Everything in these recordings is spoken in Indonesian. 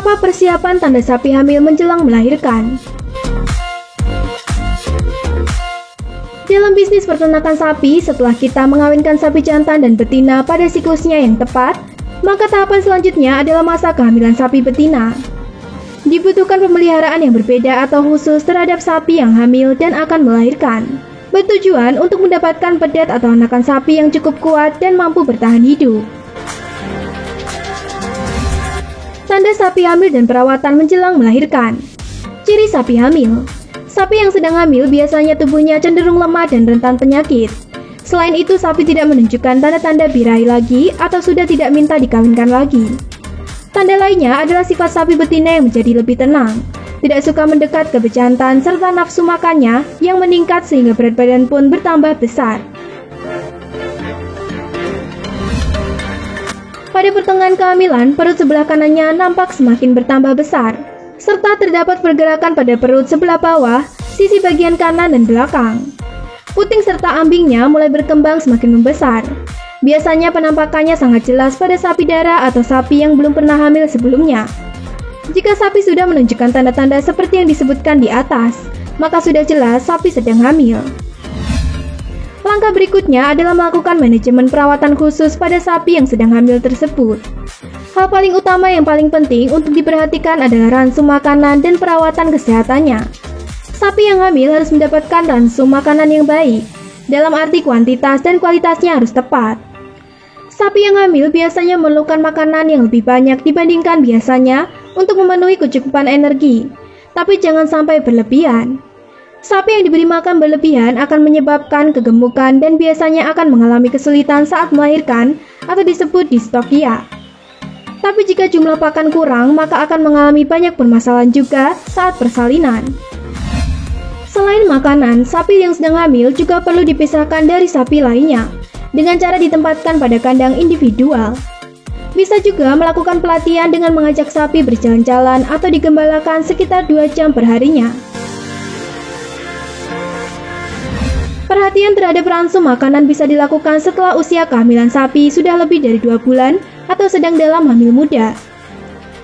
Beberapa persiapan tanda sapi hamil menjelang melahirkan. Dalam bisnis peternakan sapi, setelah kita mengawinkan sapi jantan dan betina pada siklusnya yang tepat, maka tahapan selanjutnya adalah masa kehamilan sapi betina. Dibutuhkan pemeliharaan yang berbeda atau khusus terhadap sapi yang hamil dan akan melahirkan, bertujuan untuk mendapatkan pedet atau anakan sapi yang cukup kuat dan mampu bertahan hidup. Tanda sapi hamil dan perawatan menjelang melahirkan. Ciri sapi hamil. Sapi yang sedang hamil biasanya tubuhnya cenderung lemah dan rentan penyakit. Selain itu, sapi tidak menunjukkan tanda-tanda birahi lagi atau sudah tidak minta dikawinkan lagi. Tanda lainnya adalah sifat sapi betina yang menjadi lebih tenang, tidak suka mendekat ke bejantan, serta nafsu makannya yang meningkat sehingga berat badan pun bertambah besar. Pada pertengahan kehamilan, perut sebelah kanannya nampak semakin bertambah besar, serta terdapat pergerakan pada perut sebelah bawah, sisi bagian kanan dan belakang. Puting serta ambingnya mulai berkembang semakin membesar. Biasanya penampakannya sangat jelas pada sapi darah atau sapi yang belum pernah hamil sebelumnya. Jika sapi sudah menunjukkan tanda-tanda seperti yang disebutkan di atas, maka sudah jelas sapi sedang hamil. Langkah berikutnya adalah melakukan manajemen perawatan khusus pada sapi yang sedang hamil tersebut. Hal paling utama yang paling penting untuk diperhatikan adalah ransum makanan dan perawatan kesehatannya. Sapi yang hamil harus mendapatkan ransum makanan yang baik, dalam arti kuantitas dan kualitasnya harus tepat. Sapi yang hamil biasanya memerlukan makanan yang lebih banyak dibandingkan biasanya untuk memenuhi kecukupan energi, tapi jangan sampai berlebihan. Sapi yang diberi makan berlebihan akan menyebabkan kegemukan dan biasanya akan mengalami kesulitan saat melahirkan atau disebut distokia. Tapi jika jumlah pakan kurang, maka akan mengalami banyak permasalahan juga saat persalinan. Selain makanan, sapi yang sedang hamil juga perlu dipisahkan dari sapi lainnya dengan cara ditempatkan pada kandang individual. Bisa juga melakukan pelatihan dengan mengajak sapi berjalan-jalan atau digembalakan sekitar 2 jam per harinya. Perhatian terhadap ransum makanan bisa dilakukan setelah usia kehamilan sapi sudah lebih dari 2 bulan atau sedang dalam hamil muda.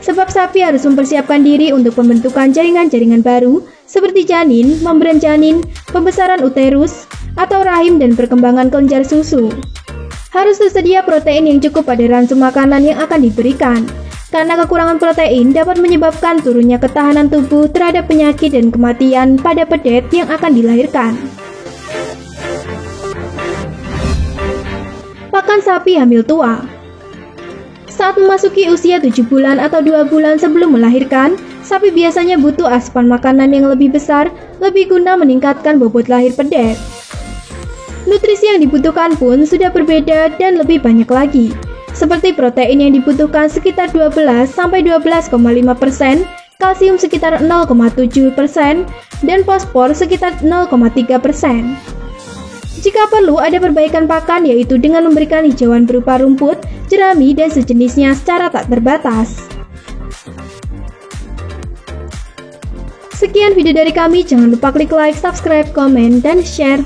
Sebab sapi harus mempersiapkan diri untuk pembentukan jaringan-jaringan baru seperti janin, membran janin, pembesaran uterus, atau rahim dan perkembangan kelenjar susu. Harus tersedia protein yang cukup pada ransum makanan yang akan diberikan, karena kekurangan protein dapat menyebabkan turunnya ketahanan tubuh terhadap penyakit dan kematian pada pedet yang akan dilahirkan. Pakan sapi hamil tua. Saat memasuki usia 7 bulan atau 2 bulan sebelum melahirkan, sapi biasanya butuh asupan makanan yang lebih besar, lebih guna meningkatkan bobot lahir pedet. Nutrisi yang dibutuhkan pun sudah berbeda dan lebih banyak lagi, seperti protein yang dibutuhkan sekitar 12–12,5%, kalsium sekitar 0,7%, dan fosfor sekitar 0,3%. Jika perlu, ada perbaikan pakan yaitu dengan memberikan hijauan berupa rumput, jerami, dan sejenisnya secara tak terbatas. Sekian video dari kami, jangan lupa klik like, subscribe, komen, dan share.